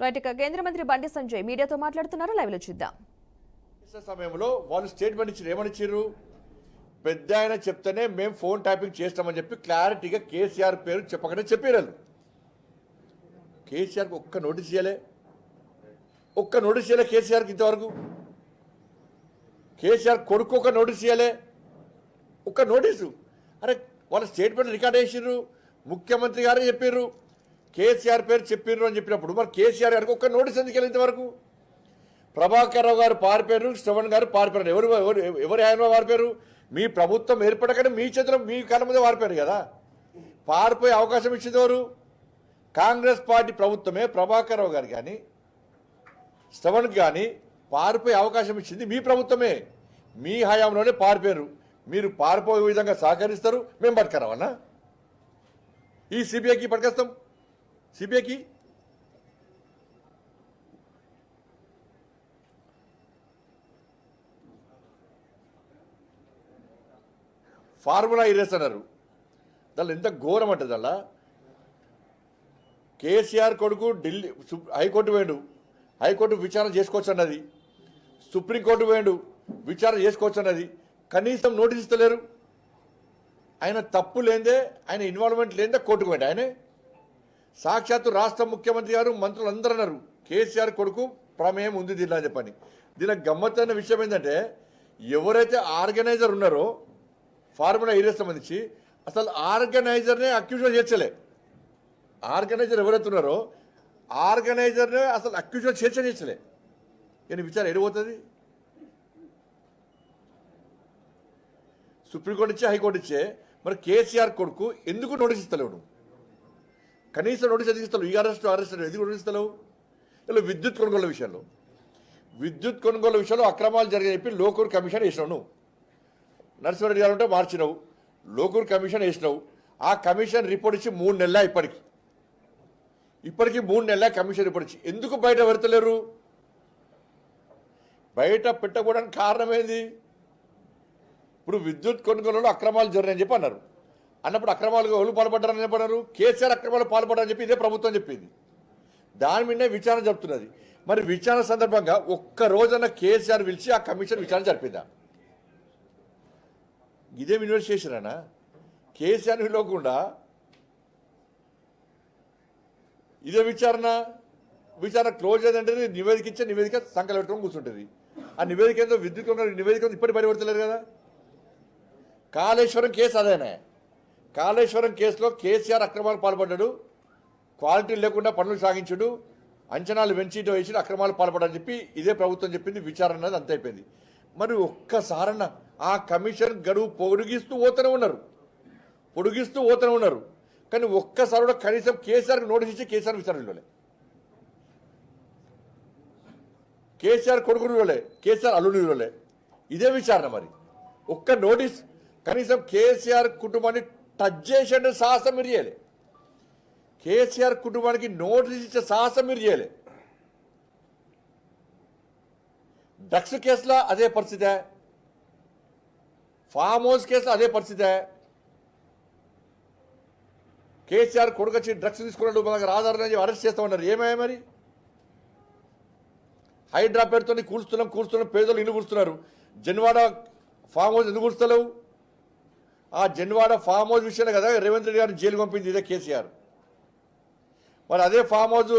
Right ఇక కేంద్ర మంత్రి బండి సంజయ్ మీడియాతో మాట్లాడుతున్నారు. లైవ్ లో చూద్దాం. సమయంలో వాళ్ళు స్టేట్మెంట్ ఇచ్చారు. ఏమని ఇచ్చారు? పెద్ద ఆయన చెప్తేనే మేము ఫోన్ ట్యాపింగ్ చేస్తామని చెప్పి క్లారిటీగా కేసీఆర్ పేరు చెప్పకనే చెప్పారు. కేసీఆర్కి ఒక్క నోటీస్ ఇవ్వలే, కేసీఆర్కి ఇంతవరకు. కేసీఆర్ కొడుకు ఒక నోటీస్ ఇవ్వలే, ఒక్క నోటీసు. అరే వాళ్ళ స్టేట్మెంట్ రికార్డ్ చేసిర్రు, ముఖ్యమంత్రి గారే చెప్పారు, కేసీఆర్ పేరు చెప్పిర్రు అని చెప్పినప్పుడు మరి కేసీఆర్ గారికి ఒక్క నోటీస్ ఎందుకు వెళ్ళి ఇంతవరకు? ప్రభాకర్ రావు గారు పారిపోయారు, శ్రవణ్ గారు పారిపోయారు. ఎవరు ఆయన పారిపోయారు? మీ ప్రభుత్వం ఏర్పడకనే మీ చేతిలో మీ కళ్ళ మీద పారిపోయారు కదా. పారిపోయే అవకాశం ఇచ్చింది ఎవరు? కాంగ్రెస్ పార్టీ ప్రభుత్వమే. ప్రభాకర్ రావు గారు కానీ శ్రవణ్కి కానీ పారిపోయే అవకాశం ఇచ్చింది మీ ప్రభుత్వమే. మీ హయాంలోనే పారిపోయారు. మీరు పారిపోయే విధంగా సహకరిస్తారు, మేము పట్టుకరావన్నా? ఈ సిబిఐకి పట్టుకొస్తాం. సిబిఐకి ఫార్ములా ఇరేస్ అన్నారు. దానిలో ఎంత ఘోరం అంటుంది. అలా కేసీఆర్ కొడుకు ఢిల్లీ హైకోర్టు పోయాడు, హైకోర్టు విచారణ చేసుకోవచ్చు అన్నది. సుప్రీంకోర్టు పోయాడు, విచారణ చేసుకోవచ్చు అన్నది. కనీసం నోటీస్ ఇస్తలేరు. ఆయన తప్పు లేదే, ఆయన ఇన్వాల్వ్మెంట్ లేదే కోర్టుకు పోయాడు. ఆయనే సాక్షాత్తు రాష్ట్ర ముఖ్యమంత్రి గారు, మంత్రులు అందరూ అన్నారు కేసీఆర్ కొడుకు ప్రమేయం ఉంది దీనిలో అని చెప్పని. దీనికి గమ్మత్తైన విషయం ఏంటంటే ఎవరైతే ఆర్గనైజర్ ఉన్నారో ఫార్ములా ఇరేస్ సంబంధించి అసలు ఆర్గనైజర్నే అక్యూజువల్ చేర్చలే. ఆర్గనైజర్ ఎవరైతే ఉన్నారో ఆర్గనైజర్నే అసలు అక్యూజువల్ చేర్చలే. నేను విచారం ఎడిపోతుంది. సుప్రీంకోర్టు ఇచ్చే, హైకోర్టు ఇచ్చే, మరి కేసీఆర్ కొడుకు ఎందుకు నోటీస్ ఇస్తలేవు? కనీసం నోటీస్ ఎందుకు ఇస్తలేవు? ఈ అరెస్ట్ ఎందుకు నోటీస్ ఇస్తలేవు? ఇలా విద్యుత్ కొనుగోలు విషయంలో అక్రమాలు జరిగాయని చెప్పి లోకూర్ కమిషన్ వేసినావు. నువ్వు నరసింహారెడ్డి గారు ఉంటే మార్చినావు, లోకూర్ కమిషన్ వేసినావు. ఆ కమిషన్ రిపోర్ట్ ఇచ్చి 3 నెలల ఇప్పటికీ 3 నెలల కమిషన్ రిపోర్ట్ ఇచ్చి ఎందుకు బయట పెడతలేరు? బయట పెట్టకపోవడానికి కారణం ఏంది? ఇప్పుడు విద్యుత్ కొనుగోలులో అక్రమాలు జరిగాయని చెప్పి అన్నారు. అన్నప్పుడు అక్రమాలు ఎవరు పాల్పడ్డారని చెప్పన్నారు? కేసీఆర్ అక్రమాలు పాల్పడ్డారని చెప్పి ఇదే ప్రభుత్వం చెప్పింది. దాని మీదనే విచారణ జరుపుతున్నది. మరి విచారణ సందర్భంగా ఒక్క రోజున కేసీఆర్ పిలిచి ఆ కమిషన్ విచారణ జరిపిందా? ఇదేం ఇన్వెస్టిగేషన్ అన్నా? కేసీఆర్ పిలవకుండా ఇదే విచారణ క్లోజ్ అయ్యిందంటే నివేదిక ఇచ్చే, నివేదిక సంకలం పెట్టుకొని కూర్చుంటుంది. ఆ నివేదిక ఏందో విద్యుత్ నివేదిక ఇప్పటి బయటపడతలేరు కదా. కాళేశ్వరం కేసు అదేనే. కాళేశ్వరం కేసులో కేసీఆర్ అక్రమాలు పాల్పడ్డాడు, క్వాలిటీ లేకుండా పనులు సాగించాడు, అంచనాలు పెంచిటో వేసి అక్రమాలు పాల్పడాలని చెప్పి ఇదే ప్రభుత్వం చెప్పింది. విచారణ అనేది అంత అయిపోయింది. మరి ఒక్కసారన్న ఆ కమిషన్ గడువు పొడిగిస్తూ పోతూనే ఉన్నారు. కానీ ఒక్కసారి కూడా కనీసం కేసీఆర్కి నోటీస్ ఇచ్చి కేసీఆర్ విచారణ ఇవ్వలే. కేసీఆర్ కొడుకుని ఇవ్వలే, కేసీఆర్ అల్లుని ఇవ్వలే. ఇదే విచారణ. మరి ఒక్క నోటీస్ కనీసం కేసీఆర్ కుటుంబాన్ని టచ్ చేసే సాహసం మీరు చేయలే. కేసీఆర్ కుటుంబానికి నోటీస్ ఇచ్చే సాహసం మీరు చేయలే. డ్రగ్స్ కేసులో అదే పరిస్థితే, ఫామ్ హౌస్ కేసులో అదే పరిస్థితే. కేసీఆర్ కొడుకు వచ్చి డ్రగ్స్ తీసుకున్నాడు, మనకు ఆధారం అరెస్ట్ చేస్తామన్నారు. ఏమయ్యా మరి? హైడ్రా పేరుతో కూల్స్తున్నాం, పేదలు ఇల్లు కూర్చున్నారు. జన్వాడ ఫామ్ హౌస్ ఎందుకు కూర్చలేవు? ఆ జన్వాడ ఫామ్ హౌస్ విషయాన్ని కదా రేవంత్ రెడ్డి గారిని జైలు పంపింది ఇదే కేసీఆర్. మరి అదే ఫామ్ హౌస్